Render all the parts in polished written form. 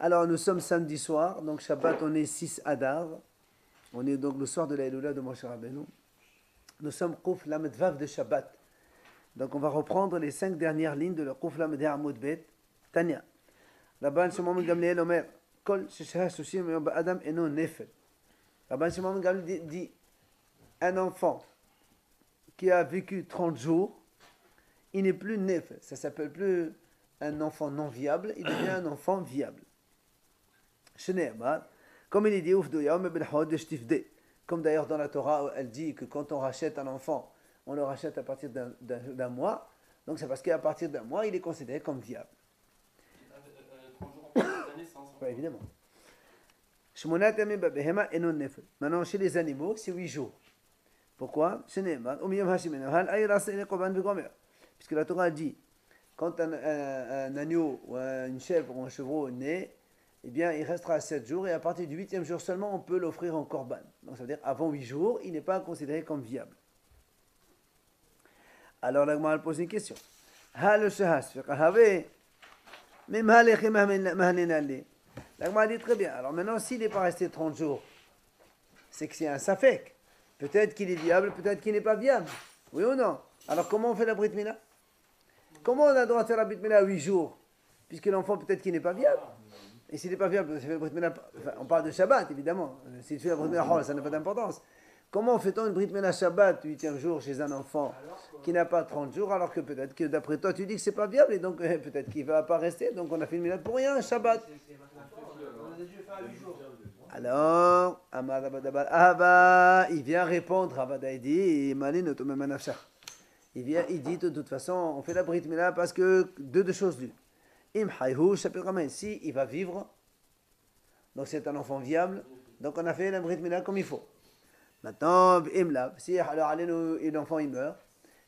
Alors nous sommes samedi soir, donc Shabbat on est 6 Adar. On est donc le soir de la Elula de Moshe Rabbeinu. Nous sommes Quf Lamed Vav de Shabbat. Donc on va reprendre les 5 dernières lignes de la Quf Lamed Amud Bet. Tanya. Rabban Shimon Gamliel Omer, Kol Sheshah Shushim Yom Ba'adam Eno Nefel. Rabban Shimon Gamliel dit, un enfant qui a vécu 30 jours, il n'est plus Nefel. Ça ne s'appelle plus un enfant non viable, il devient un enfant viable. Comme il est dit, comme d'ailleurs dans la Torah, elle dit que quand on rachète un enfant, on le rachète à partir d'un mois. Donc c'est parce qu'à partir d'un mois, il est considéré comme viable. 30 jours en plus de la naissance. Oui, évidemment. Maintenant, chez les animaux, c'est 8 jours. Pourquoi? Puisque la Torah dit, quand un agneau ou une chèvre ou un chevreau est né, eh bien, il restera 7 jours et à partir du 8e jour seulement, on peut l'offrir en korban. Donc, ça veut dire avant 8 jours, il n'est pas considéré comme viable. Alors, la Gemara pose une question. La Gemara dit très bien. Alors maintenant, s'il n'est pas resté 30 jours, c'est que c'est un safek. Peut-être qu'il est viable, peut-être qu'il n'est pas viable. Oui ou non? Alors, comment on fait la Brit Mila? Comment on a le droit de faire la Brit Mila à 8 jours? Puisque l'enfant, peut-être qu'il n'est pas viable. Et s'il n'est pas viable, ça fait la Brit Mila. Enfin, on parle de Shabbat, évidemment. S'il fait la Brit Mila, ça n'a pas d'importance. Comment fait-on une Brit Mila Shabbat, 8e jour, chez un enfant qui n'a pas 30 jours, alors que peut-être que d'après toi, tu dis que c'est pas viable, et donc peut-être qu'il ne va pas rester, donc on a fait une Mila pour rien, un Shabbat. Alors, il vient répondre, il dit de toute façon, on fait la Brit Mila parce que deux choses l'une. Si il va vivre, donc c'est un enfant viable, donc on a fait la Brit Mila comme il faut. Maintenant, si alors l'enfant il meurt,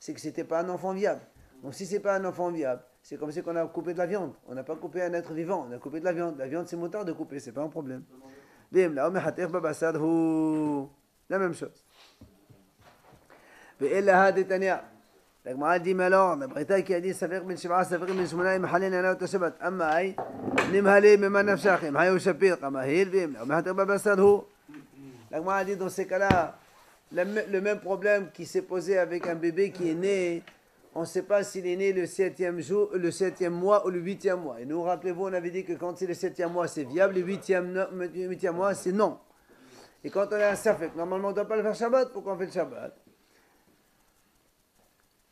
c'est que c'était pas un enfant viable. Donc si c'est pas un enfant viable, c'est comme si on a coupé de la viande. On n'a pas coupé un être vivant, on a coupé de la viande. La viande c'est motard de couper, c'est pas un problème. La même chose. La Gemara dit, mais alors, la Brita qui a dit, Safer ben Shiv'a, Safer ben Shmona, Imhalin, Yana, Tashabat, Amma, Nimhali, Mema Nafshach, Imhayo Shapir, Amahil, Vim, Omehater Babasadhu. La Gemara dit, dans ces cas-là, le même problème qui s'est posé avec un bébé qui est né, on ne sait pas s'il est né le 7e jour, le 7e mois ou le 8e mois. Et nous, rappelez-vous, on avait dit que quand c'est le 7e mois, c'est viable, le 8e mois, c'est non. Et quand on a un Safek, normalement, on ne doit pas le faire Shabbat, pourquoi on fait le Shabbat?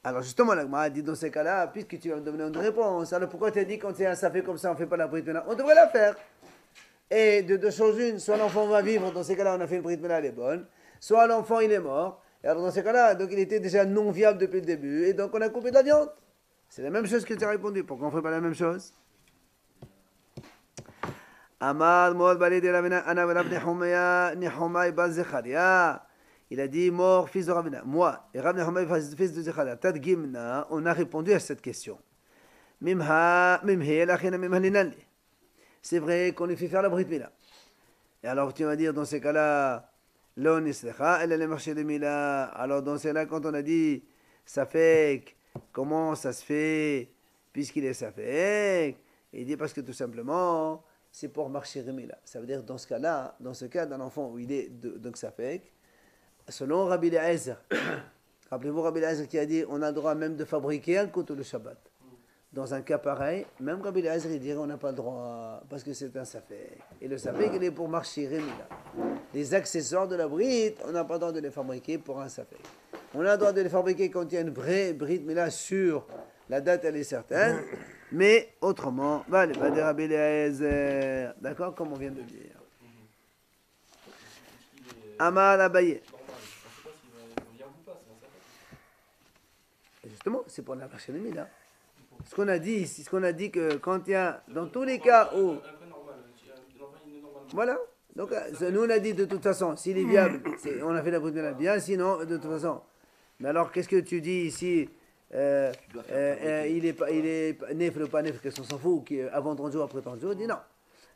Alors justement, la Gemara dit dans ces cas-là, puisque tu vas me donner une réponse, alors pourquoi tu as dit quand c'est un Safek comme ça, on ne fait pas la Brit Mila? On devrait la faire. Et de deux choses une, soit l'enfant va vivre, dans ces cas-là, on a fait une Brit Mila, elle est bonne, soit l'enfant, il est mort. Et alors dans ces cas-là, donc il était déjà non viable depuis le début, et donc on a coupé de la viande. C'est la même chose que tu as répondu. Pourquoi on ne fait pas la même chose? Amad Moad Balé de Ravina Ana Rav Nehomai Baz Zecharia. Il a dit mort fils de Ravina. Moi et Rav Nehomai fils de Zecharia. Tad Gimna, on a répondu à cette question. Mimha Mimhe Lachina Mimhalinali. C'est vrai qu'on lui fait faire la Brit Mila. Et alors tu vas dire dans ces cas-là, l'on islecha, elle allait marcher de Mila. Alors dans ces là, quand on a dit Safek, comment ça se fait puisqu'il est Safek? Il dit parce que tout simplement, c'est pour marcher Mila. Ça veut dire dans ce cas-là, dans ce cas d'un enfant où il est donc Safek, selon Rabbi Eliezer, rappelez-vous Rabbi Eliezer qui a dit on a le droit même de fabriquer un couteau le Shabbat. Dans un cas pareil, même Rabbi Eliezer il dirait on n'a pas le droit parce que c'est un Safek. Et le Safek il est pour marcher Mila. Les accessoires de la Brit, on n'a pas le droit de les fabriquer pour un Safek. On a le droit de les fabriquer quand il y a une vraie Brit Mila sûre, la date elle est certaine, mais autrement, de Rabbi Eliezer, d'accord, comme on vient de dire. Amar Abaye. Justement, c'est pour la marché de Mila. Ce qu'on a dit, c'est ce qu'on a dit que quand il y a, dans tous les cas où, voilà, donc nous on a dit de toute façon, s'il est viable, on a fait la Brit Mila bien, sinon de toute façon. Mais alors qu'est-ce que tu dis ici? Il est nefel ou pas nefel, qu'est-ce qu'on s'en fout, avant 30 jours, après 30 jours? Il dit non.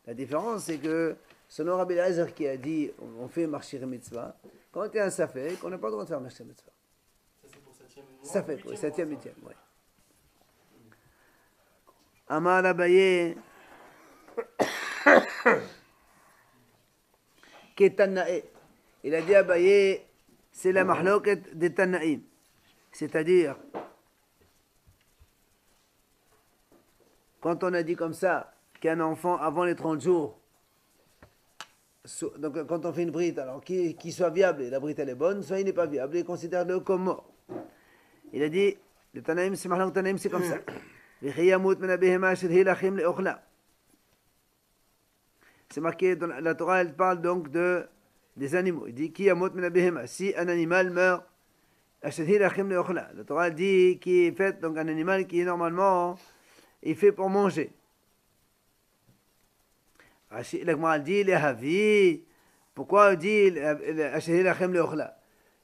La différence c'est que selon Rabbi Eliezer qui a dit on fait marcher mitzvah, quand il y a un safek, on n'a pas le droit de faire marcher mitzvah. Ça c'est pour 7e mois. Safek, oui, 7e, 8e, oui. Amar Abaye, Ketanae. Il a dit Abaye, c'est la mahloket des Tanaïm. C'est-à-dire, quand on a dit comme ça, qu'un enfant, avant les 30 jours, donc quand on fait une brite, alors qu'il soit viable, et la brite elle est bonne, soit il n'est pas viable, il considère-le comme mort. Il a dit, le Tanaïm, c'est mahloket Tanaïm, c'est comme ça. C'est marqué dans la Torah, elle parle donc des animaux. Il dit, si un animal meurt, la Torah dit qu'il est fait, donc un animal qui est normalement est fait pour manger. La Gemara dit, les havi, pourquoi on dit,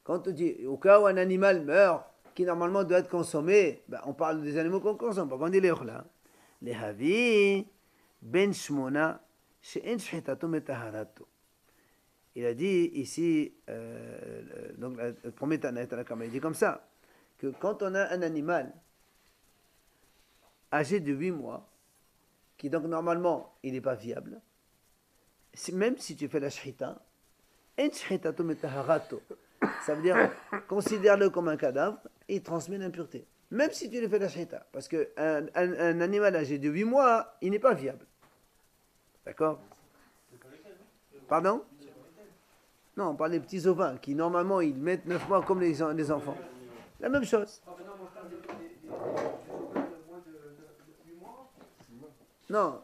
quand on dit, au cas où un animal meurt, qui normalement doit être consommé, ben, on parle des animaux qu'on consomme, pas on dit les ochla. Les havi, ben shmona, she'en shchitato metaharato. Il a dit ici, donc le premier Tana, il dit comme ça, que quand on a un animal âgé de 8 mois, qui donc normalement il n'est pas viable, même si tu fais la shchita, en shchitato metaharato, ça veut dire considère-le comme un cadavre et il transmet l'impureté. Même si tu le fais la shchita, parce qu'un animal âgé de 8 mois, il n'est pas viable. D'accord? Pardon? Non, on parle des petits ovins qui normalement ils mettent 9 mois comme les enfants. La même chose. Non.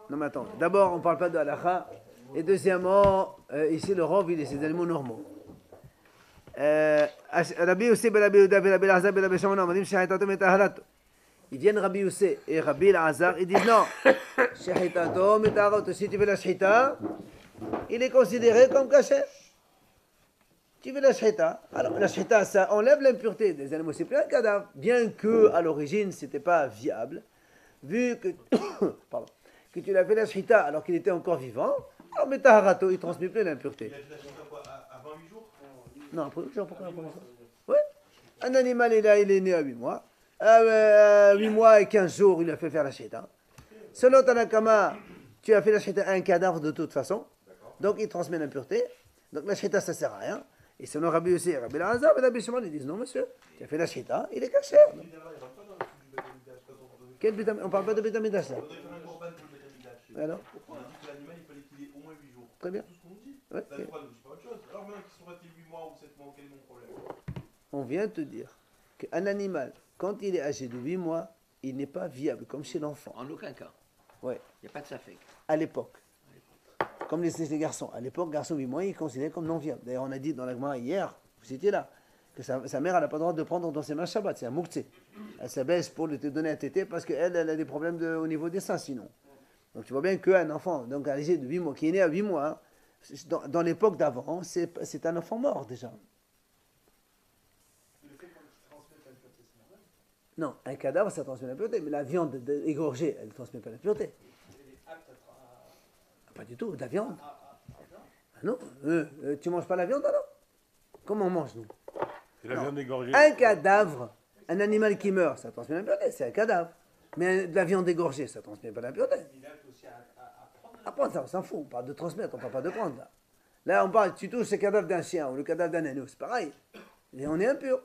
Non mais attends, d'abord on ne parle pas de halakha. Et deuxièmement, ici le rov il est des animaux normaux. Rabbi Yosef, Rabbi Yehuda, Rabbi Elazar, Rabbi Shimon, Amadim shechitato metaharato. Ils viennent Rabbi Yosef et Rabbi Elazar, ils disent non, shechitato metaharato, si tu fais la shechita, il est considéré comme kasher. Tu fais la shechita, alors la shechita ça enlève l'impureté des animaux, c'est plus un cadavre, bien que à l'origine c'était pas viable, vu que, pardon, que tu l'as fait la shechita alors qu'il était encore vivant, alors metaharato, il transmet plus l'impureté. Il a fait la shechita quoi, avant 8 jours? Non, après 8 jours, pourquoi après 8 jours? Oui. Un animal, il est né à 8 mois. 8 mois et 15 jours, il a fait faire la shechita. Selon Tanakama, tu as fait la shechita à un cadavre de toute façon. Donc il transmet l'impureté. Donc la shechita, ça ne sert à rien. Et selon Rabbi Yossi et Rabbi Elazar, Rabbi Shimon, ils disent non, monsieur, tu as fait la shechita, il est caché. Quel bétam... On ne parle pas de bétamidash là. Alors On a dit que l'animal, il fallait qu'il ait au moins 8 jours. Très bien. C'est tout ce qu'on nous dit. Ouais, La ok. Torah nous dit pas autre chose. Alors maintenant qu'ils sont restés 8 mois ou 7 mois, quel est mon problème? On vient de te dire qu'un animal, quand il est âgé de 8 mois, il n'est pas viable, comme chez l'enfant. En aucun cas. Ouais. Il n'y a pas de safek. À l'époque. Comme les garçons. À l'époque, garçon 8 mois, il est considéré comme non viable. D'ailleurs, on a dit dans la Gemara hier, vous étiez là, que sa mère, elle n'a pas le droit de prendre dans ses mains Shabbat. C'est un mouktsé. Elle s'abaisse pour te donner un tété parce qu'elle a des problèmes au niveau des seins sinon. Donc tu vois bien qu'un enfant, donc âgé de 8 mois, qui est né à 8 mois, dans l'époque d'avant, c'est un enfant mort déjà. Non, un cadavre, ça transmet la pureté, mais la viande égorgée, elle ne transmet pas la pureté. Pas du tout, de la viande. Ah non, tu manges pas la viande alors? Comment on mange nous? C'est la viande égorgée. Un cadavre, un animal qui meurt, ça transmet la pureté, c'est un cadavre. Mais de la viande égorgée, ça transmet pas la pureté. Apprendre, ça, on s'en fout, on parle de transmettre, on parle pas de prendre. Là, on parle, tu touches le cadavre d'un chien ou le cadavre d'un agneau, c'est pareil. Et on est impur.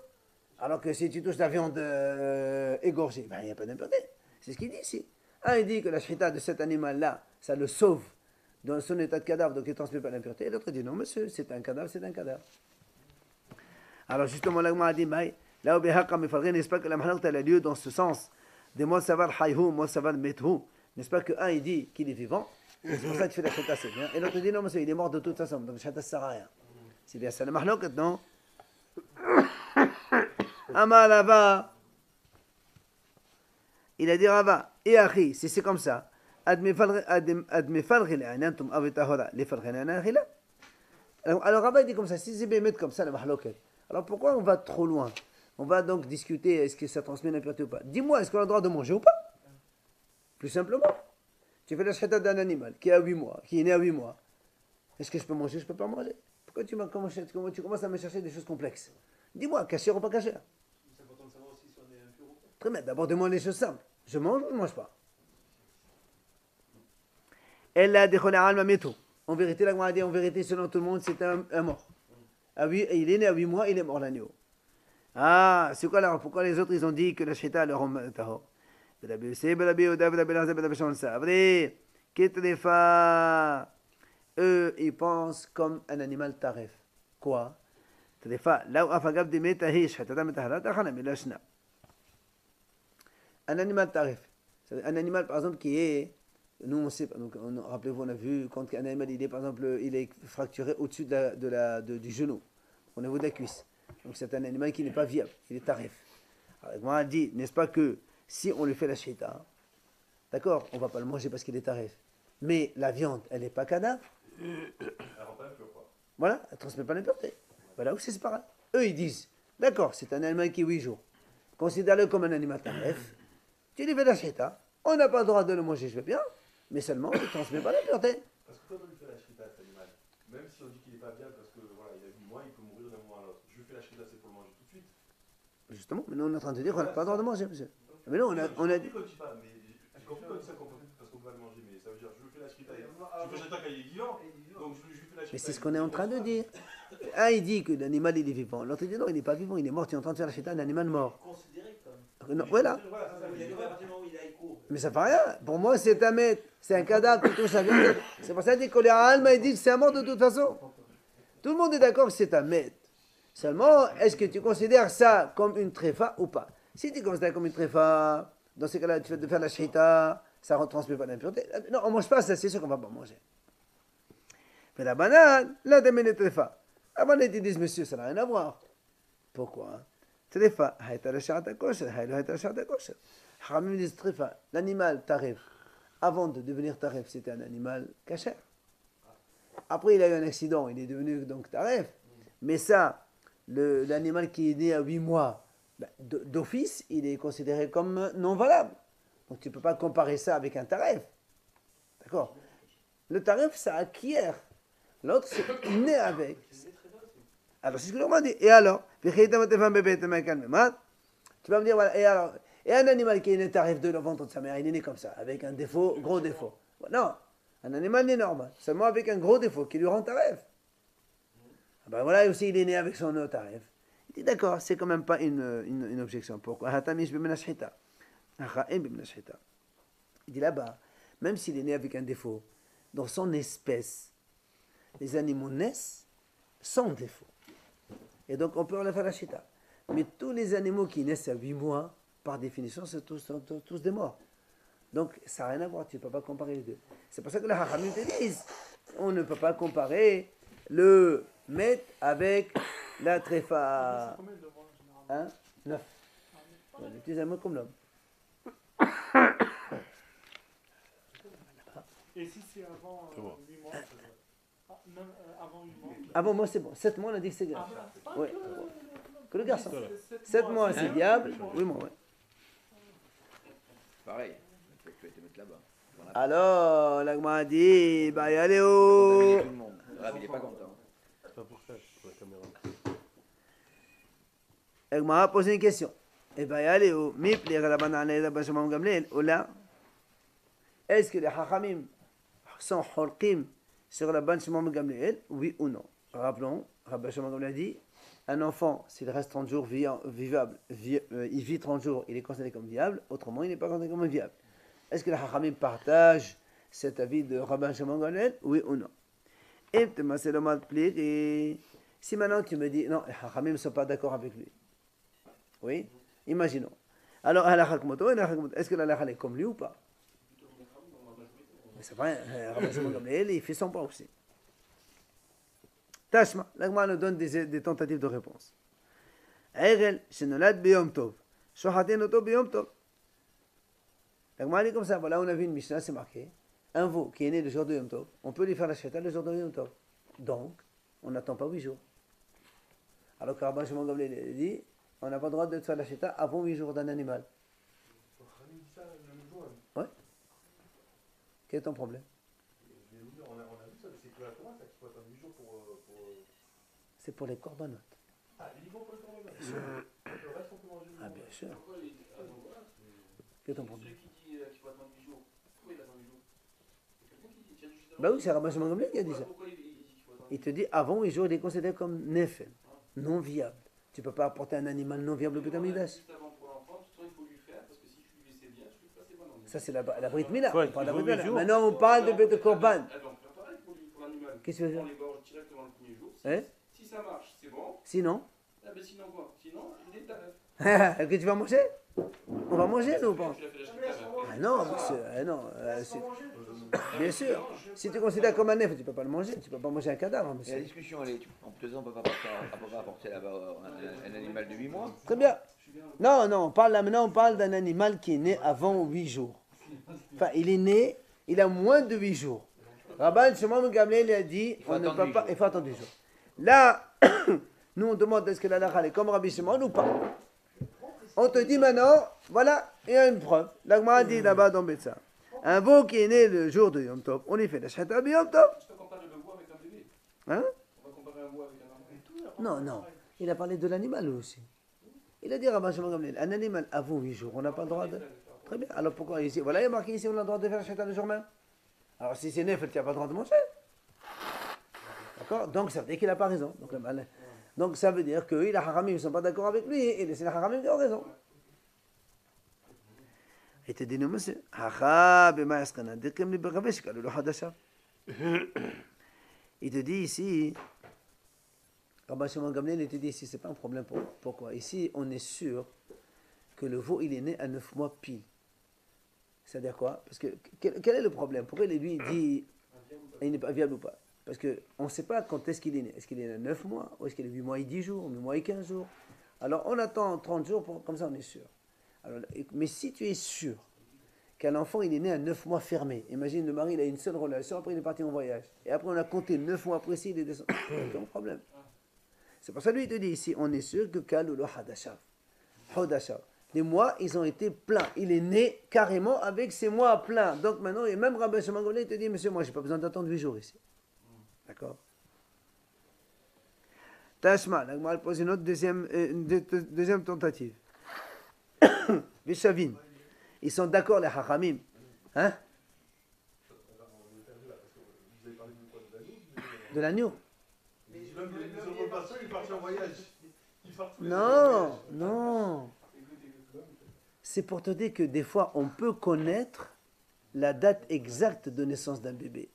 Alors que si tu touches la viande égorgée, ben, il n'y a pas d'impureté. C'est ce qu'il dit ici. Un, il dit que la shrita de cet animal-là, ça le sauve dans son état de cadavre, donc il ne transmet pas l'impureté. Et l'autre dit non, monsieur, c'est un cadavre, c'est un cadavre. Alors justement, l'agma a dit, là où n'est-ce pas que la mahalakta a lieu dans ce sens de moi savar hayhu, moi savar methu. N'est-ce pas que un, il dit qu'il est vivant, et c'est pour ça que tu fais la shrita, c'est bien. Et l'autre dit non, monsieur, il est mort de toute façon, donc la shrita ne sert à rien. C'est bien ça, la mahalakta, non? Ama Rava, il a dit Rava, et Achi, si c'est comme ça, alors Rava il dit comme ça, si c'est bémet comme ça, la mahloket, alors pourquoi on va trop loin? On va donc discuter, est-ce que ça transmet l'impureté ou pas? Dis-moi, est-ce qu'on a le droit de manger ou pas? Plus simplement, tu fais la shrita d'un animal qui est à 8 mois, qui est né à 8 mois. Est-ce que je peux manger? Je ne peux pas manger. Pourquoi tu commences à me chercher des choses complexes? Dis-moi, cacher ou pas cacher? C'est important de savoir aussi si on est impur ou pas. Très bien, d'abord demande les choses simples. Je mange ou je ne mange pas? Elle a des alma métaux. En vérité, la Gemara dit, en vérité, selon tout le monde, c'est un mort. Il est né à 8 mois, il est mort l'agneau. Ah, c'est quoi alors? Pourquoi les autres, ils ont dit que la shita le rend tahor? Eux, ils pensent comme un animal taref. Quoi? Un animal tarif. Un animal, par exemple, qui est. Nous, on sait. Donc, rappelez-vous, on a vu quand un animal, il est, par exemple, il est fracturé au-dessus du genou, au niveau de la cuisse. Donc, c'est un animal qui n'est pas viable. Il est tarif. Alors, moi, on dit, n'est-ce pas que si on lui fait la shita, d'accord, on ne va pas le manger parce qu'il est tarif. Mais la viande, elle n'est pas cadavre. Voilà, elle ne transmet pas l'impureté. Voilà où c'est pareil. Eux, ils disent, d'accord, c'est un animal qui est 8 jours. Considère-le comme un animal tarif. Tu lui fais la shita. On n'a pas le droit de le manger, je veux bien. Mais seulement, il ne transmet pas l'impureté. Parce que quand on lui fait la shita à cet animal, même si on dit qu'il n'est pas bien parce que voilà, il a 8 mois, il peut mourir d'un mois à l'autre. Je lui fais la shita, c'est pour le manger tout de suite. Justement, mais nous, on est en train de dire qu'on n'a pas le droit de manger, monsieur. Mais non, on a dit. J'ai compris quand ça qu'on peut parce qu'on peut pas le manger, mais ça veut dire je lui fais la shita. Je fais la shita quand il est vivant. Donc je lui fais la shita. Mais c'est ce qu'on est en train de dire. Un, il dit que l'animal, il est vivant. L'autre, il dit non, il n'est pas vivant, il est mort. Tu es en train de faire la shita à un animal mort. Considéré comme. Non, voilà. Mais ça fait rien. Pour moi, c'est un maître. C'est un cadavre qui touche la viande. C'est pour ça qu'il dit que les Alma, il dit que c'est un mort de toute façon. Tout le monde est d'accord que c'est un maître. Seulement, est-ce que tu considères ça comme une tréfa ou pas? Si tu considères comme une tréfa, dans ce cas-là, tu fais de faire la shita, ça ne retransmet pas l'impureté. Non, on ne mange pas ça, c'est sûr qu'on ne va pas manger. Mais la banane, la demine est tréfa. La banane, ils disent, monsieur, ça n'a rien à voir. Pourquoi? Tréfa, Haramim disent tréfa. L'animal tarif, avant de devenir tarif, c'était un animal cachère. Après, il a eu un accident, il est devenu donc tarif. Mais ça, l'animal qui est né à 8 mois, d'office, il est considéré comme non valable. Donc tu ne peux pas comparer ça avec un tarif. D'accord? Le tarif, ça acquiert. L'autre, c'est né avec. Alors, c'est ce que l'on m'a dit. Et alors? Tu vas me dire, voilà, et alors? Et un animal qui est né tarif de le ventre de sa mère, il est né comme ça, avec un défaut, gros défaut. Non, un animal n'est normal, seulement avec un gros défaut qui lui rend tarif. Ben voilà, aussi il est né avec son tarif. Il dit d'accord, c'est quand même pas une objection. Pourquoi? Il dit là-bas, même s'il est né avec un défaut, dans son espèce, les animaux naissent sans défaut. Et donc on peut en faire la shita. Mais tous les animaux qui naissent à 8 mois, par définition, c'est tous des morts. Donc, ça n'a rien à voir, tu ne peux pas comparer les deux. C'est pour ça que les Hachamim te disent, on ne peut pas comparer le met avec la tréfa. Hein? 9. On utilise un mot comme l'homme. Et si c'est avant C'est bon. 8 mois, même avant 8 mois. Avant moi, c'est bon. 7 mois, on a dit que c'est grave. Oui. Que le garçon. 7 7 mois, c'est viable. 8 mois, oui. Pareil, tu vas te mettre là-bas. Alors, l'agma a dit, bah, y allez Tout où? le monde. Rav, il est pas content. C'est pas pour ça, pour la caméra. L'agma a posé une question. Et bah, y allez où? Mipli, Rabban Anay, Rabban Shimon Gamliel, ou là? Est-ce que les Hachamim sont holkim sur Rabban Shimon Gamliel? Oui ou non? Rappelons, Rabban Shimon Gamliel a dit, un enfant, s'il reste 30 jours vivable, il vit 30 jours, il est considéré comme viable, autrement, il n'est pas considéré comme viable. Est-ce que les Hachamim partagent cet avis de Rabban Shimon Gamliel? Oui ou non? Et si maintenant tu me dis, non, les Hachamim ne sont pas d'accord avec lui. Oui? Imaginons. Alors, est-ce que la est comme lui ou pas? Mais c'est vrai, Rabban Shimon Gamliel, il fait son pas aussi. Tashma, l'agma nous donne des tentatives de réponse. L'agma dit comme ça, voilà, on a vu une Mishnah, c'est marqué. Un veau qui est né le jour de Yom Tov, on peut lui faire la shita le jour de Yom Tov. Donc, on n'attend pas 8 jours. Alors que Rabban Shimon Gamliel dit, on n'a pas le droit de faire la shita avant 8 jours d'un animal. Ouais. Quel est ton problème? On a vu ça, c'est que la Torah, ça qu'il faut attendre 8 jours pour. C'est pour les corbanotes. Ah, uniquement pour le corban. Le reste, on peut manger. Ah, bien sûr. Quel est ton problème? Celui qui dit qu'il faut attendre 8 jours, pourquoi il attend 8 jours? C'est quelqu'un qui dit, tu as dit juste avant. Bah oui, c'est Rabban Shimon Gamliel qui a dit ça. Pourquoi il dit qu'il faut attendre Il te dit avant 8 jours, il est considéré comme nefel, non viable. Tu ne peux pas apporter un animal non viable au Beth Amikdash. Juste avant pour l'enfant, de toute façon, il faut lui faire, parce que si tu lui laissais bien, tu lui fais c'est bon. Ça, c'est la Brit Mila. Ouais, On parle de la il faut Brit 8 Mila. jours. Maintenant, on parle de Beth Korban. Ah, donc, pareil pour l'animal. Qu'est-ce que tu veux On dire? l'égorge directement le premier jour. Hein? Si ça marche, c'est bon. Sinon, Ah, ben sinon quoi? Sinon, il est tarif. est-ce que tu vas manger? On va manger, nous, ou pas? Tu l'as fait la chute Ah non, monsieur, non. Bien sûr. Si tu considères comme un nef, tu ne peux pas le manger. Tu ne peux pas manger un cadavre, Et la monsieur. discussion, elle est, en faisant, on ne peut pas apporter là-bas un animal de 8 mois. Très bien. Non, non, on parle là maintenant, on parle d'un animal qui est né avant 8 jours. Enfin, il est né, il a moins de 8 jours. Rabban Shimon Gamliel il a dit, faut on ne attendre peut 8 pas, jours. il faut attendre 8 jours. Là, nous on demande est-ce que la halakha est comme Rabbi Shimon ou pas. On te dit maintenant, voilà, il y a une preuve. L'Agma dit là-bas dans Betsa. Un veau qui est né le jour de Yom Tov, on lui fait la shchita de Yom Tov. Je peux comparer le veau avec un bébé. Hein? On va comparer un veau avec un enfant. Non, non. Il a parlé de l'animal lui aussi. Il a dit Rabban Shimon Gamliel, un animal avant 8 jours, on n'a pas le droit de. Très bien. Alors pourquoi ici? Voilà, il y a marqué ici, on a le droit de faire la shchita le jour même. Alors si c'est nef, tu n'as pas le droit de manger. D'accord? Donc ça veut dire qu'il n'a pas raison. Donc ça veut dire que les haramim ne sont pas d'accord avec lui et les haramim qui ont raison. Il te dit, nous, monsieur, il te dit ici, Rabban Shimon Gamliel, il te dit ici, c'est pas un problème pour moi. Pourquoi? Ici, on est sûr que le veau, il est né à 9 mois pile. C'est-à-dire quoi? Parce que, quel est le problème? Pourquoi lui, il dit, il n'est pas viable ou pas? Parce qu'on ne sait pas quand est-ce qu'il est né. Est-ce qu'il est né à 9 mois? Ou est-ce qu'il est 8 mois et 10 jours? 8 mois et 15 jours? Alors, on attend 30 jours, comme ça, on est sûr. Alors, mais si tu es sûr qu'un enfant, il est né à 9 mois fermé, imagine le mari, il a une seule relation, après il est parti en voyage, et après on a compté 9 mois précis, il est descendu. Aucun problème. C'est pour ça que lui, il te dit ici, on est sûr que Kaloulou Hadashav. Hadashav. Les mois, ils ont été pleins. Il est né carrément avec ses mois pleins. Donc maintenant, et même Rabban Shimon Gamliel, il te dit, monsieur, moi, je n'ai pas besoin d'attendre 8 jours ici. D'accord? Tashma, la Gemara pose une autre deuxième tentative. Vishavin. Ils sont d'accord, les Hachamim. Hein? De l'agneau. L'homme, il est reparti, il est parti en voyage. Il part tous les Non, non. C'est pour te dire que des fois, on peut connaître la date exacte de naissance d'un bébé.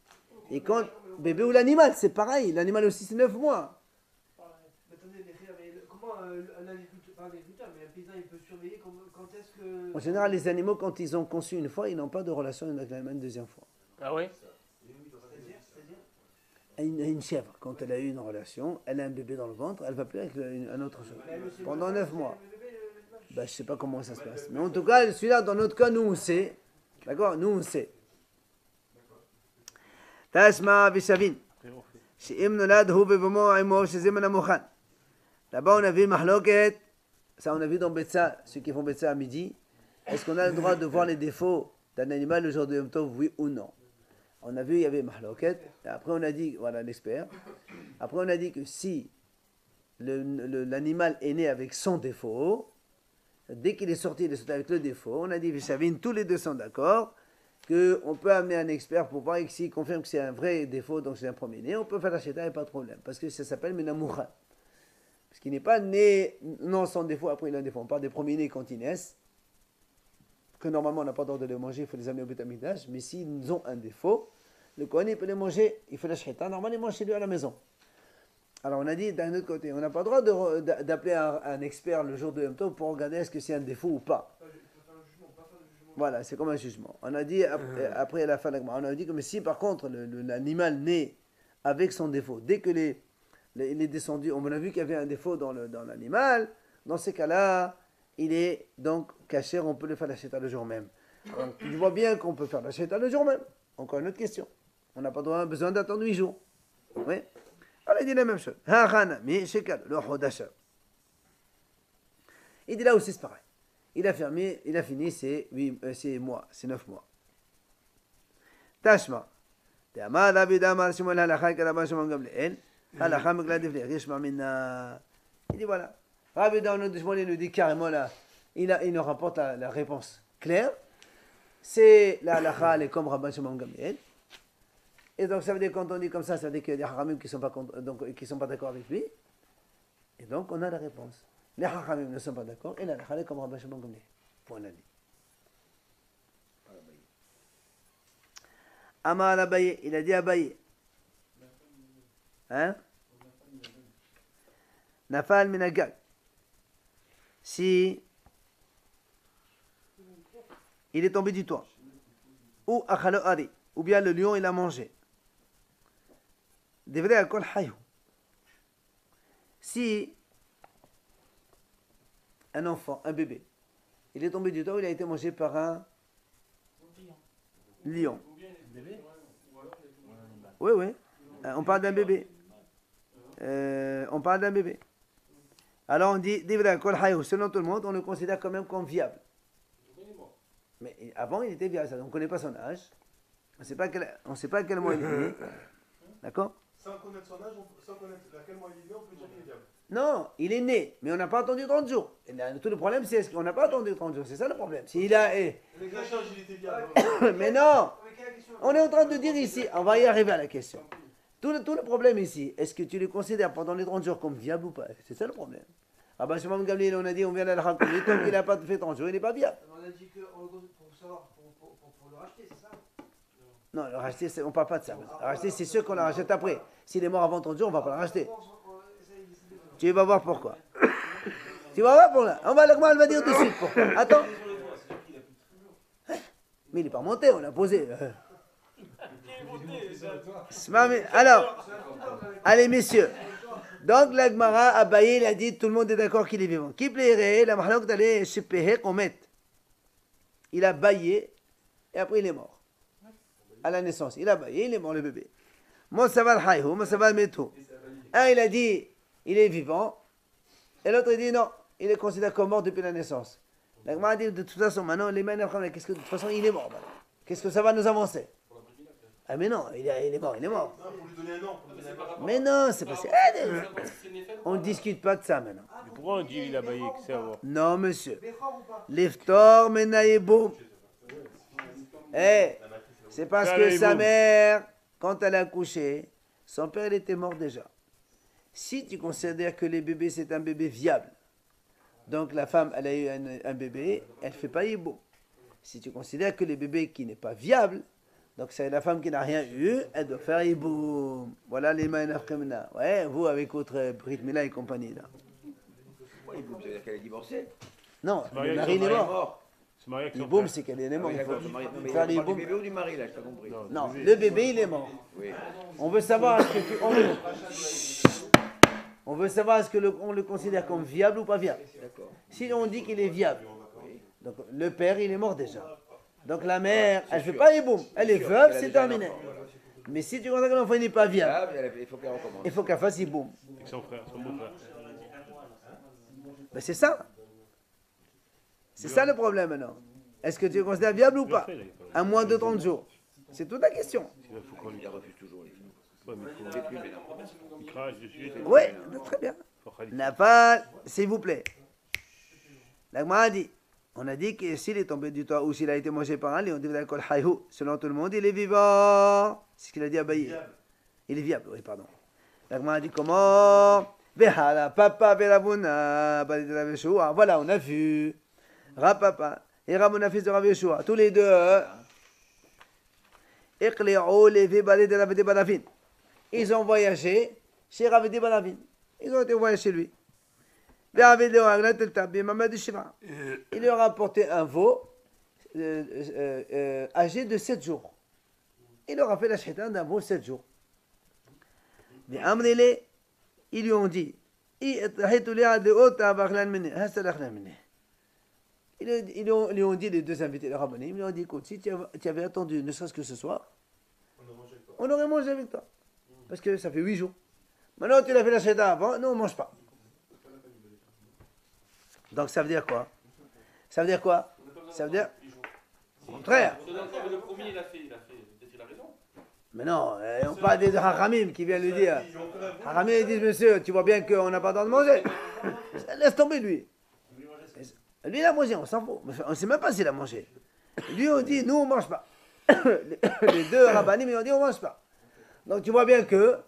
Et quand bébé ou l'animal, c'est pareil. L'animal aussi, c'est 9 mois. Attendez, mais comment un agriculteur, pas un agriculteur, mais un paysan, il peut surveiller quand est-ce que... En général, les animaux, quand ils ont conçu une fois, ils n'ont pas de relation avec l'animal une deuxième fois. Ah oui? Une chèvre, quand elle a eu une relation, elle a un bébé dans le ventre, elle va plus avec un autre chose. Pendant 9 mois. Ben, je ne sais pas comment ça se passe. Mais en tout cas, celui-là, dans notre cas, nous, on sait. D'accord? Nous, on sait. Tashma Vishavin. Là-bas, on a vu Mahloket. Ça, on a vu dans Betsa, ceux qui font Betsa à midi. Est-ce qu'on a le droit de voir les défauts d'un animal le jour de Yom Tov, oui ou non? On a vu, il y avait Mahloket. Après, on a dit, voilà l'expert. Après, on a dit que si l'animal est né avec son défaut, dès qu'il est sorti avec le défaut, on a dit, Vishavin, tous les deux sont d'accord, qu'on peut amener un expert pour voir s'il confirme que c'est un vrai défaut, donc c'est un premier-né, on peut faire la chéta et pas de problème. Parce que ça s'appelle Menamoucha. Parce qu'il n'est pas né, non, sans défaut, après il a un défaut. On parle des premiers-nés quand ils naissent, que normalement on n'a pas le droit de les manger, il faut les amener au Beth Amikdash, mais s'ils ont un défaut, le Kohen il peut les manger, il fait la chéta, normalement il mange chez lui à la maison. Alors on a dit d'un autre côté, on n'a pas le droit d'appeler un expert le jour de Yom Tov pour regarder est-ce que c'est un défaut ou pas. Voilà, c'est comme un jugement. On a dit, après la fin de la Gemara, on a dit que mais si par contre l'animal naît avec son défaut, dès que il est descendu, on a vu qu'il y avait un défaut dans l'animal, dans ces cas-là, il est donc caché, on peut le faire la chéta le jour même. Alors, tu vois bien qu'on peut faire la chéta le jour même. Encore une autre question. On n'a pas besoin d'attendre 8 jours. Oui. Alors il dit la même chose. Il dit là aussi c'est pareil. Il a fini ses 9 mois. Tashma. Il dit voilà. Rabbi Shimon nous dit carrément là, il nous rapporte la réponse. Clair? C'est la halakha, elle est comme Rabban Shimon Gamliel. Et donc ça veut dire quand on dit comme ça veut dire qu'il y a des haramim qui sont pas d'accord avec lui. Et donc on a la réponse. Les haramim ne sont pas d'accord et la halakha elle est comme Rabban Shimon Gamliel. Point à dire. Amar Abaye, il a dit Abaye. Hein? Nafal minagag. Si il est tombé du toit, ou akhalo ari, ou bien le lion il a mangé. Devrait alcool hayou. Si un enfant, un bébé, il est tombé du toit, il a été mangé par un lion. Oui, oui. On parle d'un bébé. On parle d'un bébé. Alors on dit, selon tout le monde, on le considère quand même comme viable. Mais avant, il était viable. On ne connaît pas son âge. On ne sait pas à quel mois il est né. D'accord? Sans connaître son âge, sans connaître à quel mois il est né, on peut dire qu'il est viable. Non, il est né, mais on n'a pas attendu 30 jours. Et là, tout le problème, c'est qu'on n'a pas attendu 30 jours. C'est ça le problème. S'il a... Les gars, il était viable. Mais non! On est en train de dire ici, on va y arriver à la question. Tout le problème ici, est-ce que tu le considères pendant les 30 jours comme viable ou pas? C'est ça le problème. Ah ben, Shimon Gamliel, on a dit, on vient à la raconter, tant qu'il n'a pas fait 30 jours, il n'est pas viable. On a dit que pour savoir, pour le racheter, c'est ça? Non, le racheter, on ne parle pas de ça. Le racheter, c'est sûr qu'on la rachète après. S'il est mort avant 30 jours, on ne va pas le racheter. Tu vas voir pourquoi. Tu vas voir pourquoi. On va dire tout de suite pourquoi. Attends. Mais il n'est pas monté, on l'a posé. Alors, allez messieurs. Donc la Gemara, Abaye, il a dit, tout le monde est d'accord qu'il est vivant. Qui plairait, la mahlok d'aller chez Péhé, qu'on mette. Il a baillé, et après il est mort. À la naissance, il a baillé, il est mort le bébé. Mosaval Haïhou, Mosaval Metou. Un, il a dit, il est vivant. Et l'autre, il dit, non, il est considéré comme mort depuis la naissance. La Gemara a dit, de toute façon, maintenant, les mains, qu'est-ce que de toute façon, il est mort. Maintenant. Qu'est-ce que ça va nous avancer? Ah mais non, il est mort, il est mort. Non, pour lui donner un nom. Mais non, c'est pas ça. On ne discute pas de ça maintenant. Mais pourquoi on dit il a baillé que c'est à voir? Non, monsieur. L'iftar menaïboum. C'est parce que sa mère, quand elle a accouché, son père il était mort déjà. Si tu considères que les bébés c'est un bébé viable, donc la femme elle a eu un bébé, elle ne fait pas yiboum. Si tu considères que les bébés qui n'est pas viable, donc c'est la femme qui n'a rien eu, elle doit faire yiboum. Voilà les maïnafkemna. Ouais, vous avec votre Brit Mila et compagnie là. Ouais, yiboum, ça veut dire qu'elle est divorcée. Non, le mari il est mort. Yiboum c'est qu'elle est morte. Il faut faire Du yiboum. bébé ou du mari, là, je t'ai compris. Non, le bébé il est mort. Oui. On veut savoir est-ce que on veut savoir est-ce que on le considère comme viable ou pas viable. D'accord. Si on dit qu'il est viable, donc le père il est mort déjà. Donc la mère, elle ne fait pas yiboum. Elle est veuve, c'est terminé. Mais si tu considères que l'enfant n'est pas viable, Ah, mais il faut qu'elle recommence. il faut qu'elle fasse yiboum. Avec son frère, son beau-frère. Ben c'est ça. C'est ça le problème maintenant. Est-ce que tu le considères viable ou pas? À moins de 30 jours. C'est toute la question. Il faut qu'on lui Il refuse toujours les filles. Ouais, mais il faut C'est plus énorme. qu'il crache dessus. Oui, très bien. N'a pas, s'il vous plaît. La Gemara a dit, on a dit que s'il est tombé du toit ou s'il a été mangé par un lion, on dit l'alcool haïhou. Selon tout le monde, il est vivant. C'est ce qu'il a dit à Baye. Il est viable, oui, pardon. La Gemara a dit comment? Vehala, papa, veravuna, voilà, on a vu. Rapapa et Ramona, fils de Rav Yeshua, tous les deux. Ils ont voyagé chez Rav Balavin. Ils ont été voyager chez lui. Il leur a apporté un veau âgé de 7 jours. Il leur a fait la shaitan d'un veau 7 jours. Mais ils lui ont dit ils lui ont dit, les deux invités, les rabbinim, ils lui ont dit, écoute, si tu avais attendu ne serait-ce que ce soir, on aurait mangé avec toi. Parce que ça fait 8 jours. Maintenant, tu l'as fait la shaitan avant, nous, on ne mange pas. Donc, ça veut dire quoi? Ça veut dire quoi? Ça veut dire... Au contraire. Le premier, il a fait, peut-être il a raison. Mais non, on parle des haramim qui viennent lui dire. Haramim, ils disent, monsieur, tu vois bien qu'on n'a pas le temps de manger. Laisse tomber, lui. Lui, il a mangé, on s'en fout. On ne sait même pas s'il a mangé. Lui, on dit, nous, on ne mange pas. Les deux rabbinim, ils ont dit, on ne mange pas. Donc, tu vois bien que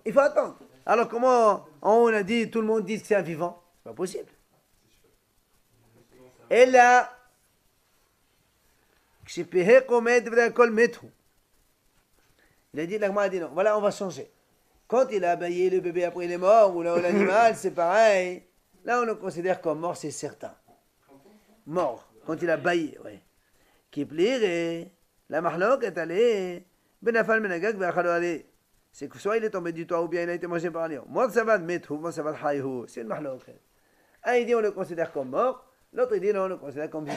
il faut attendre. Alors, comment on a dit, tout le monde dit que c'est un vivant? C'est pas possible. Et là, il a dit, l'agma a dit non, voilà, on va changer. Quand il a abayé le bébé après il est mort, ou là, l'animal, c'est pareil. Là, on le considère comme mort, c'est certain. Mort, quand il a baillé, oui. Qui plierait, la mahlok est allée, benafal menagak, ve'achalo allé. C'est que soit il est tombé du toit, ou bien il a été mangé par un lion. Moi, ça va mettre, moi, ça va haïhou. C'est une mahlok. Un, il dit, on le considère comme mort. L'autre, il dit, non, on le considère comme vivant.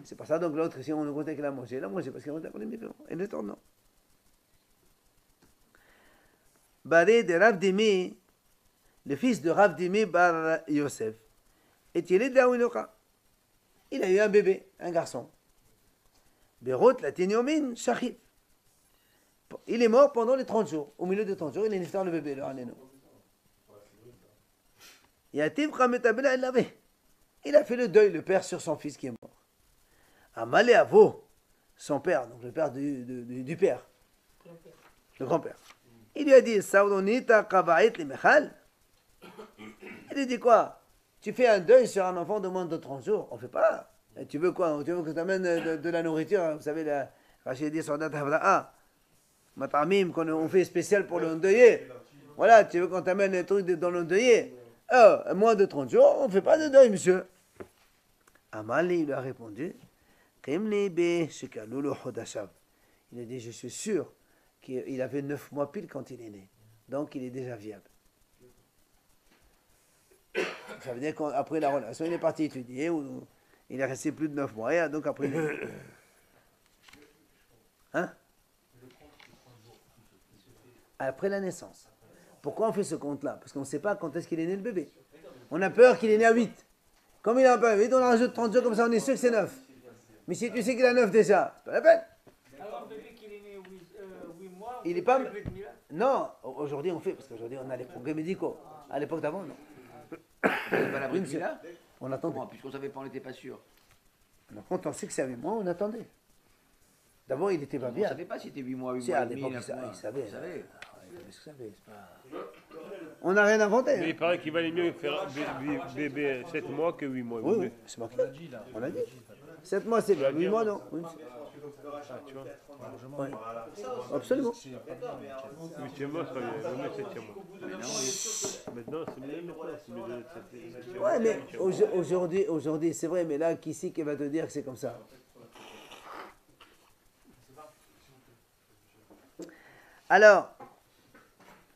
C'est pas ça, donc l'autre, si on le considère qu'il a mangé, il a mangé parce qu'il a mangé comme vivant. Et l'autre, non. Baré de Rav Dimi, le fils de Rav Dimi bar Yosef, est-il de Awinoka? Il a eu un bébé, un garçon. Berot la Tinyomin Shachif. Il est mort pendant les 30 jours. Au milieu de 30 jours, il est niftar le bébé, le Haneno. Yativ Kametabela el l'avait. Il a fait le deuil, le père, sur son fils qui est mort. Amalé Avo, son père, donc le père du père, le grand-père. Il lui a dit, Saudonita Kavait Limechal. Il lui dit quoi? Tu fais un deuil sur un enfant de moins de 30 jours? On ne fait pas. Et tu veux quoi? Tu veux que tu amènes de la nourriture? Vous savez, Rachid dit, Saudat Havra'a, Matamim, qu'on fait spécial pour l'endeuiller. Voilà, tu veux qu'on t'amène des trucs dans l'endeuiller? Moins de 30 jours, on ne fait pas de deuil, monsieur. Amali lui a répondu, il a dit, je suis sûr qu'il avait 9 mois pile quand il est né. Donc il est déjà viable. Ça veut dire qu'après la relation, il est parti étudier, ou il est resté plus de 9 mois, et donc après... Hein? Après la naissance. Pourquoi on fait ce compte-là? Parce qu'on ne sait pas quand est-ce qu'il est né le bébé. On a peur qu'il est né à 8. Comme il est un peu à 8, on en rajoute 30 jours, comme ça on est sûr que c'est 9. Mais si tu sais qu'il a 9 déjà, c'est pas la peine. Alors, bébé qu'il est né 8 mois, Il est pas... Non, aujourd'hui on fait, parce qu'aujourd'hui on a les progrès médicaux. À l'époque d'avant, non. C'est pas la Oui, monsieur. là? On attendait. Comment? Puisqu'on savait pas, on n'était pas sûr. Donc quand on sait que c'est à 8 mois, on attendait. D'abord, il était pas On bien. savait pas si c'était 8 mois, 8 Si, mois à et demi, l'époque, 9 mois. il savait. Il savait. On n'a rien inventé. Mais il paraît qu'il valait mieux faire bébé 7 mois que 8 mois. Oui, oui, c'est moi qui l'ai dit. On l'a dit. 7 mois, c'est bien. 8 mois, non. Oui, Ah, tu vois. ouais. Absolument. 8e mois, ça vaut mieux 7e mois. Maintenant, c'est mieux maintenant. C'est mieux de 7e Ouais, mais aujourd'hui, c'est vrai, mais là, qui c'est qui va te dire que c'est comme ça? Alors,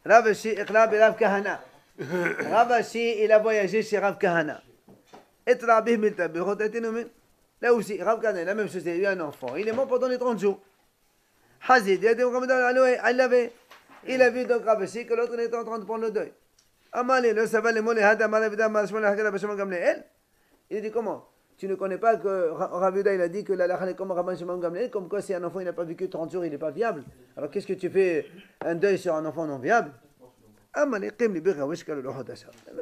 Rav Ashi, Iqra bi Rav Kahana. Rav Ashi, il a voyagé chez Rav Kahana. Etra bih milta bi khotatinu min. Là aussi, Rav Kahana, la même chose, il a eu un enfant. Il est mort pendant les 30 jours. Hazid, il a vu donc Rav Ashi que l'autre était en train de prendre le deuil. Amali, le saval, le mot, le hada, malavidam, malashmon, hakala, basham, gamleel. Il dit comment? Tu ne connais pas que Rav Yehuda, il a dit que la lacha est comme Rabban Shimon Gamliel, comme quoi si un enfant il n'a pas vécu 30 jours, il n'est pas viable. Alors qu'est-ce que tu fais un deuil sur un enfant non viable? La même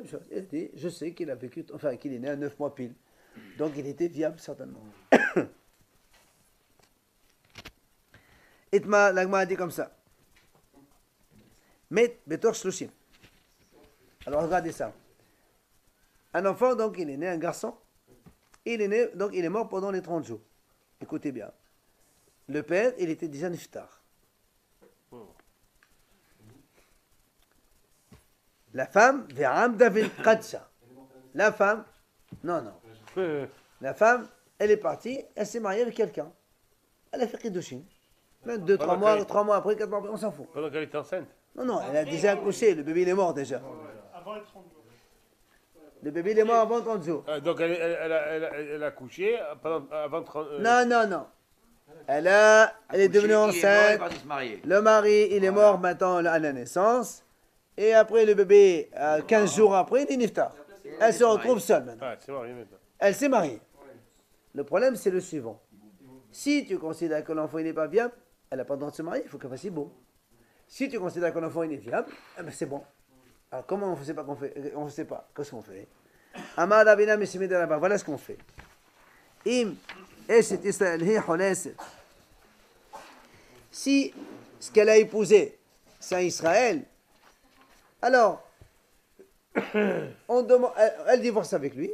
chose. Il dit, je sais qu'il a vécu, enfin qu'il est né à 9 mois pile. Donc il était viable certainement. Itma, l'agma a dit comme ça. Met betor shlushim. Alors regardez ça. Un enfant, donc il est né, un garçon. Il est né, donc il est mort pendant les 30 jours. Écoutez bien. Le père, il était déjà niftar. La femme, ve'am David Katsha. La femme, non. La femme, elle est partie, elle s'est mariée avec quelqu'un. Elle a fait Kiddushin. 2, 3 mois, 3 mois après, 4 mois après, on s'en fout. Pendant qu'elle était enceinte. Non, elle a déjà accouché, le bébé il est mort déjà. Avant les 30 jours. Le bébé il est mort avant 30 jours. Donc elle a couché avant 30 Non. Elle est devenue enceinte. Le mari, il est mort maintenant à la naissance. Et après, le bébé, 15 jours après, il est niftar. Elle se retrouve seule maintenant. Ah, c'est marié maintenant. Elle s'est mariée. Le problème, c'est le suivant. Si tu considères que l'enfant n'est pas viable, elle n'a pas le droit de se marier, il faut qu'elle fasse beau. Si tu considères que l'enfant est viable, eh ben c'est bon. Alors comment on ne sait pas qu'on fait? On ne sait pas. Qu'est-ce qu'on fait? Amar Ravina Mishimi de Rabba. Voilà ce qu'on fait. Im Eshet Israël hi Holeset. Si ce qu'elle a épousé, c'est un Israël, alors on demande, elle divorce avec lui,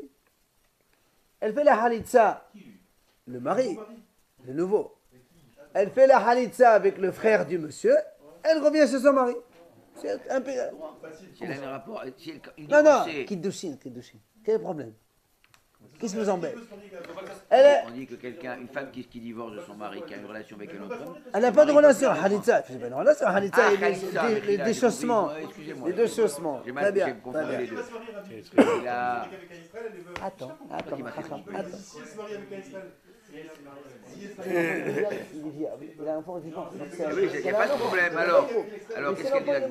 elle fait la halitza, le mari, le nouveau. Elle fait la halitza avec le frère du monsieur, elle revient chez son mari. C'est un peu. Si elle a un rapport, si elle Non, non, divorcée, Kiddushin. Quel est le problème? Qu'est-ce qui vous embête? on dit que quelqu'un, une femme qui divorce de son mari, qui a une relation avec un autre homme, Elle n'a pas de relation. Halitza, c'est pas une relation. Halitza, Ah, il y a Halitza, les là, déchaussements. j'ai compris, excusez-moi. Les déchaussements. J'ai Très mal, bien. j'ai Très confondu bien. les deux. Il a... Attends. qui m'a fait comprendre. Attends. Si elle se marie avec un Israël, Il a un fort vivant. Oui, il n'y a pas de problème. Alors qu'est-ce qu'elle dit là?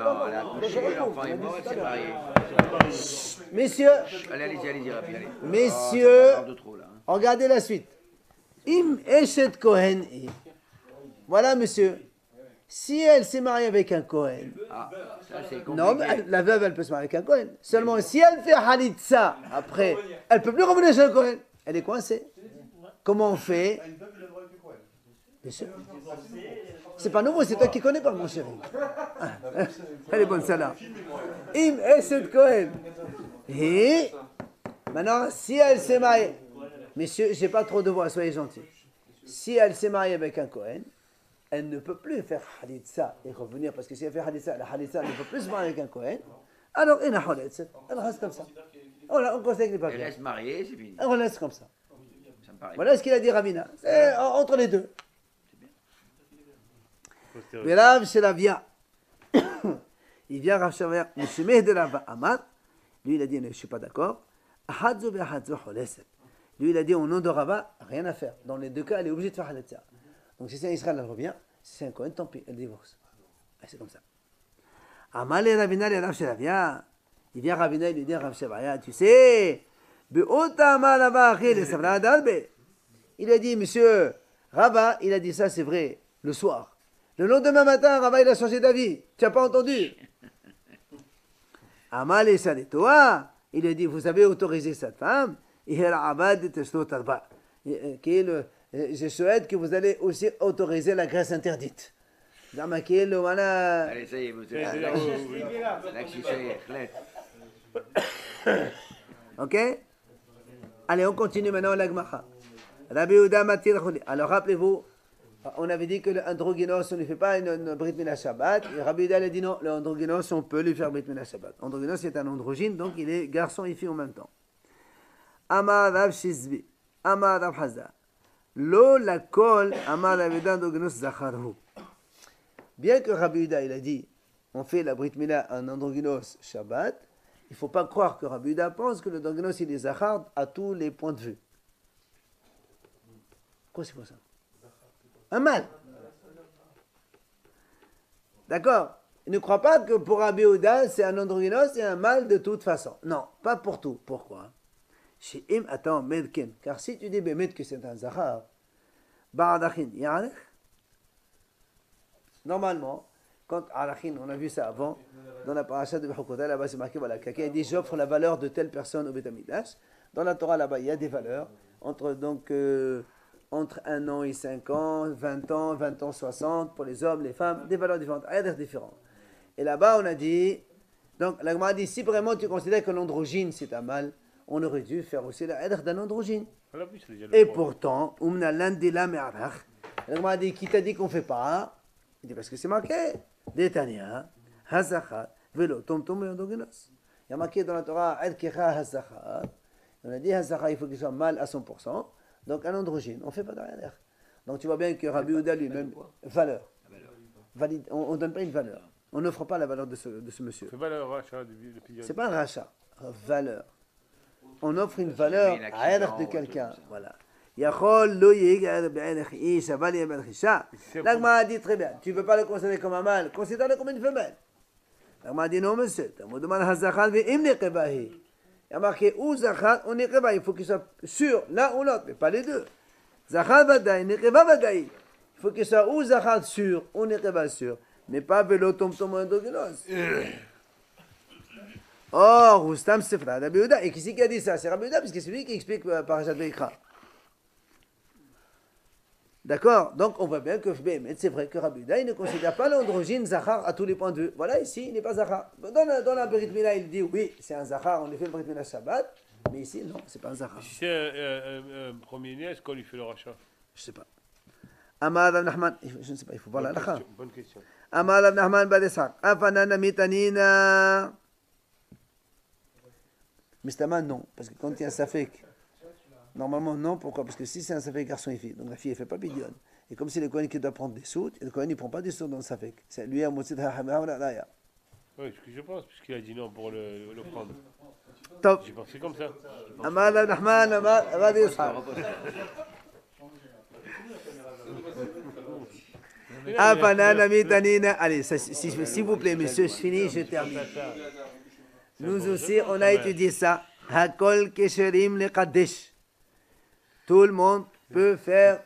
Non, elle a accouché, l'enfant est mort, elle s'est mariée. Messieurs, Allez, Rabbi, allez. Messieurs, On parle de trop là. Hein. regardez la suite. Im Eshet Kohen. Voilà, monsieur. Si elle s'est mariée avec un Kohen, Ah, ça c'est compliqué. non, mais la veuve, elle peut se marier avec un Kohen. Seulement, si elle fait Halitza, après, elle ne peut plus revenir chez le Kohen. Elle est coincée. Comment on fait? une veuve, il a le droit avec le Kohen. Bien sûr. C'est pas nouveau, c'est toi qui connais pas, mon chéri. Ah, elle est bonne, celle-là. Im Eshet Kohen. Et maintenant, si elle s'est mariée, messieurs, j'ai pas trop de voix, soyez gentils. Si elle s'est mariée avec un Kohen, elle ne peut plus faire Halitza et revenir, parce que si elle fait Halitza, la Halitza ne peut plus se marier avec un Kohen. Alors, elle reste comme ça. Voilà, on conseille que les Elle papiers. reste mariée, c'est fini. On laisse comme ça. Ça me paraît. Voilà ce qu'il a dit Ravina. C'est entre les deux. Postérieur. Verav Shelavia. Il vient Rav Shelavia, Meshemeh de Rava Amar. Lui, il a dit, je ne suis pas d'accord. Ahadzo ve'ahadzo choleset. Lui, il a dit, au nom de Rava, rien à faire. Dans les deux cas, elle est obligée de faire Halitza. Donc, si c'est un Israël, elle revient. Si c'est un Kohen, tant pis, elle divorce. Et c'est comme ça. Amar le Ravina le Rav Shelavia. Il vient Ravina, il lui dit à Rav Shelavia, tu sais, Be'ota Amar Rava Achi le Savra Darbe. Il a dit, monsieur, Rava, il a dit ça, c'est vrai, le soir. Le lendemain matin, Rava, il a changé d'avis. Tu n'as pas entendu? Amal et Saletoa, il a dit, vous avez autorisé cette femme. Je souhaite que vous allez aussi autoriser la graisse interdite. Allez, ça y est, monsieur. Ok? Allez, on continue maintenant la Gemara. Rabbi Yehuda Matir Choli. Alors rappelez-vous, on avait dit que l'androgynos, on ne fait pas une Brit Mila Shabbat. Et Rabbi Yehuda a dit non, l'androgynos, on peut lui faire Brit Mila Shabbat. Androgynos, c'est un androgyne, donc il est garçon et fille en même temps. Amar Rav Shizbi, Amar Rav Hazda. Lo la kol, Amar Rabbi Yehuda androgynos zacharhu. Bien que Rabbi Yehuda, il a dit, on fait la Brit Mila en androgynos Shabbat, il ne faut pas croire que Rabbi Yehuda pense que le androgynos, il est zachar à tous les points de vue. Quoi c'est quoi ça? Un mâle. D'accord? Il ne croit pas que pour Rabbi Yehuda, c'est un androgynos et un mâle de toute façon. Non, pas pour tout. Pourquoi? Chez Im, attends, Medken. Car si tu dis Bemet que c'est un zachar, Ba'adachin, Yarech. Normalement, quand Arachin, on a vu ça avant, dans la paracha de Bechokota, là-bas c'est marqué, voilà, quelqu'un dit j'offre la valeur de telle personne au Beth Amikdash. Dans la Torah, là-bas, il y a des valeurs entre entre 1 an et 5 ans, 20 ans, 60, pour les hommes, les femmes, des valeurs différentes, ayadr différents. Et là-bas, on a dit, donc la Gemara dit, si vraiment tu considères que l'androgyne c'est un mâle, on aurait dû faire aussi l'ayadr d'un androgyne. Et pourtant, Umna Landila Me'arach, la Gemara dit, qui t'a dit qu'on ne fait pas? Il dit, parce que c'est marqué, Détania, Hazachat, Velo, Tom Tom et androgynos. Il y a marqué dans la Torah, Ed Kecha Hazachat. On a dit, Hazachat, il faut qu'il soit mâle à 100%. Donc un androgyne, on ne fait pas d'arrière. Donc tu vois bien que Rabbi Yehuda lui-même, valeur. Valide, on ne donne pas une valeur. On n'offre pas la valeur de ce monsieur. C'est pas le rachat du pigeon. C'est pas un rachat, valeur. On offre une valeur à l'air de quelqu'un. Voilà. Yachol lo yigad be'elech ish, aval yabel chisha. L'agma a dit très bien, tu ne peux pas le considérer comme un mâle, considère-le comme une femelle. L'agma a dit non monsieur, tu me demandes hazachal ve'im nekebahi. Il y a marqué ou Zachar ou Nekeba. Il faut qu'il soit sûr l'un ou l'autre, mais pas les deux. Zachar Vadaï, Nekeba Vadaï. Il faut qu'il soit ou Zachar sûr ou Nekeba sûr, mais pas Velo Tom Tom Androgynos. Or, Rustam Sefra, Rabbi Yehuda. Et qui c'est qui a dit ça? C'est Rabbi Yehuda, parce que c'est lui qui explique Parashat Veikra. D'accord? Donc, on voit bien que c'est vrai que Rabbi Yehuda, il ne considère pas l'androgyne Zachar à tous les points de vue. Voilà, ici, il n'est pas Zachar. Dans la Brit Mila, il dit oui, c'est un Zachar, on lui fait le Brit Mila Shabbat. Mais ici, non, c'est pas un Zachar. Si c'est un premier-né, est-ce qu'on lui fait le rachat? Je sais pas. Amad Abnachman, je ne sais pas, il faut voir la halakha. Bonne question. Amad Abnachman Badeshak. Afanana Mitanina. Mistama, non. Parce que quand il y a un safek, normalement, non. Pourquoi? Parce que si c'est un safek garçon et fille, donc la fille, elle ne fait pas bidyon. Et comme c'est le Kohen qui doit prendre des sous, et le Kohen, il ne prend pas des sous dans le safek. C'est lui, à Moussid Hahamaya. Oui, ce que je pense, puisqu'il a dit non pour le prendre. Top. J'ai pensé comme ça. Amad Abnachman, Amad Badeshak. Afanana Mitanina. Allez, s'il vous plaît, monsieur, je finis, je termine. Nous aussi, on a étudié ça. Hakol kesherim le kadesh. Tout le monde peut faire.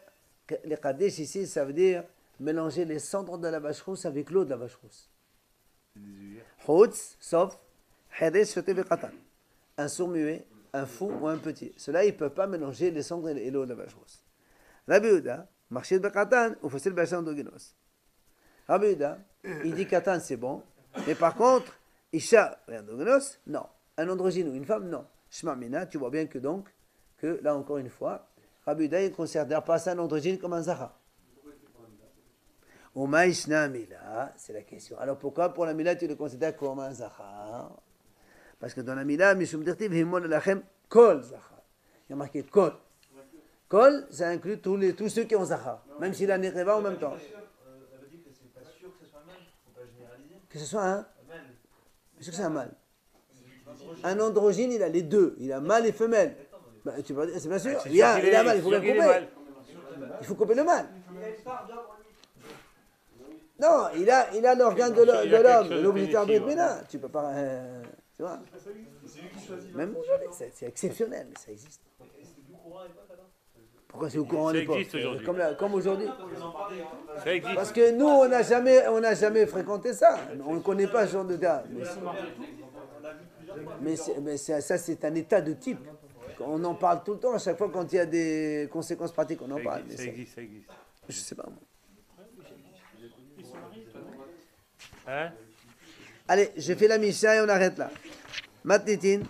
Le kadesh ici, ça veut dire mélanger les cendres de la vache rousse avec l'eau de la vache rousse. Houtz, sauf Hedesh shote vekatan. Un sourd muet, un fou ou un petit. Cela, il ne peut pas mélanger les cendres et l'eau de la vache rousse. Rabbi Yehuda, marché de katan ou facile bachan d'oginos. Rabbi Yehuda, il dit katan c'est bon, mais par contre, Isha, non. Un androgyne ou une femme, non. Shema Mina, tu vois bien que donc, que là encore une fois, Rabbi Yehuda, il ne considère pas ça un androgyne comme un Zahar. Oma Ishna Mila, c'est la question. Alors pourquoi pour la Mila tu le considères comme un Zahar? Parce que dans la Mila, Mishum Dirtiv, Himon Lachem, Kol Zahar. Il y a marqué Kol. Kol, ça inclut tous ceux qui ont Zahar, même s'il a Nereva en même temps. Elle veut dire que c'est pas sûr que ce soit un mâle, faut pas généraliser. Que ce soit un Mâle. Est-ce que c'est un mâle? Un androgyne, il a les deux. Il a mâle et femelle. Bah, c'est bien sûr. Il a un mâle, il faut bien couper. Il faut couper le mâle. Non, il a l'organe de l'homme, l'obligataire de Brit. Tu peux pas. Tu vois? Même aujourd'hui, c'est exceptionnel, mais ça existe. Pourquoi c'est au courant à Ça l'époque? existe aujourd'hui. Comme aujourd'hui. Ça existe. Parce que nous, on n'a jamais fréquenté ça. On ne connaît pas ce genre de gars. Mais ça, c'est un état de type. On en parle tout le temps, à chaque fois quand il y a des conséquences pratiques, on en parle. Ça existe, ça existe. Je sais pas, moi. Hein? Allez, je fais la Misha et on arrête là. Matnitin.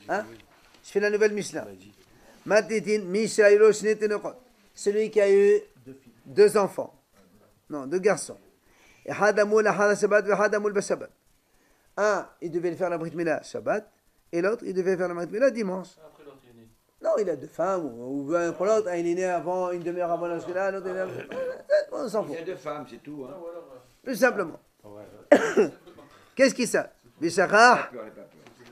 Hein? Je fais la nouvelle Mishnah. Matnitin, Misha Hiroshne Tenokot. Celui qui a eu deux enfants. Non, deux garçons. Et Hadamoul Ahada Shabbat et Hadamoul Bashabbat. Un, il devait faire la Brit Mila Shabbat. Et l'autre, il devait faire la Brit Mila dimanche. Après l'autre, il est né. Non, il a deux femmes. Ou un pour l'autre. Un, il est né avant, une demi-heure avant la Shkila. L'autre, il est né. On s'en Il fout. y a deux femmes, c'est tout. Hein. Plus simplement. Qu'est-ce qu'il sait? Bishachar.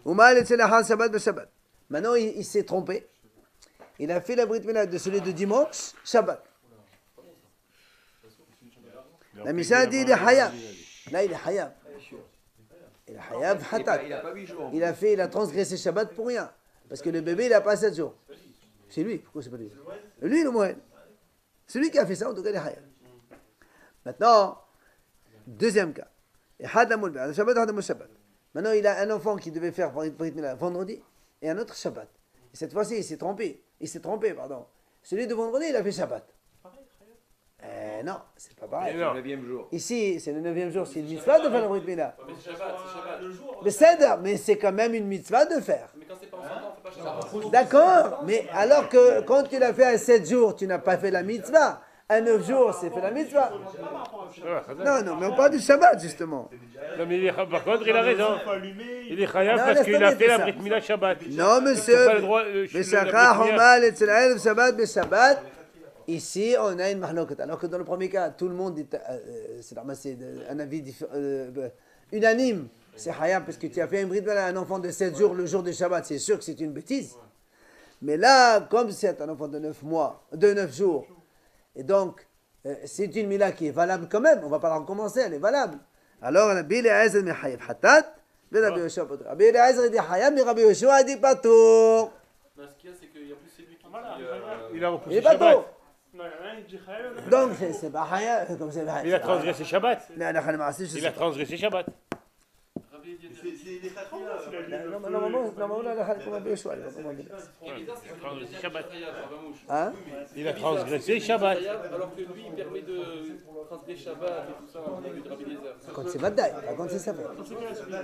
Oumal et Tselachar Shabbat Bashabbat. Maintenant, il s'est trompé. Il a fait la Brit Mila de celui de dimanche, Shabbat. La Mishnah dit il est Hayab. Là, il est Hayab. Il est Hayab Hatat. Il n'a pas 8 jours. Il a transgressé Shabbat pour rien. Parce que le bébé, il n'a pas 7 jours. C'est lui. Pourquoi c'est pas lui? Lui, le moyen. Celui qui a fait ça, en tout cas, il est Hayab. Maintenant, deuxième cas. Shabbat, Hadamul Shabbat. Maintenant, il a un enfant qui devait faire Brit Mila vendredi et un autre Shabbat. Et cette fois-ci, il s'est trompé. Pardon. Celui de vendredi, il a fait Shabbat. Non, c'est pas pareil. C'est le 9e jour. Ici, c'est le 9e jour, c'est une mitzvah de faire la Brit Mila. Mais c'est Shabbat, c'est Shabbat. Mais c'est mais c'est quand même une mitzvah de faire. Mais quand c'est pas ensemble, on fait pas Shabbat. D'accord, mais alors que quand tu l'as fait à 7 jours, tu n'as pas fait la mitzvah. À 9 jours, c'est fait la mitzvah. Non, mais on parle du Shabbat, justement. Non, mais par contre, il a raison. Il est Khayab Non, parce laisse qu'il tomber a fait tout la ça. Brit Mila Shabbat. Non, monsieur. Il n'a pas le droit, Beshachar, Homal, Etzel Shabbat, Beshabbat. Ici, on a une mahloket. Alors que dans le premier cas, tout le monde est. C'est un avis unanime. C'est Hayab parce que tu as fait un brit à un enfant de 7 jours le jour du Shabbat. C'est sûr que c'est une bêtise. Mais là, comme c'est un enfant de 9 jours, et donc, c'est une mila qui est valable quand même. On ne va pas la recommencer, elle est valable. Alors, Rabbi Eliezer mi Hayab Hatat, Rabbi Yoshua Patur. Rabbi Eliezer dit Hayab, mais Rabbi Yoshua dit Patur. Non, ce qu'il y a, c'est qu'il y a plus c'est lui qui. Il a Il repoussé est Patur. Shabbat. Non, il y en a un qui dit Chayav. Donc, c'est pas Hayab, comme c'est Il a transgressé Shabbat. Il Il a transgressé Shabbat. C'est des chacham là. Normalement, on a la halakha de Yeshua. C'est Shabbat. Hein? Il a transgressé Shabbat. Alors que lui, il permet de transgresser Shabbat et tout ça, au début de Rabbi Eliezer. Quand c'est Vadaï, pas quand c'est Safer. Dans ce cas-là,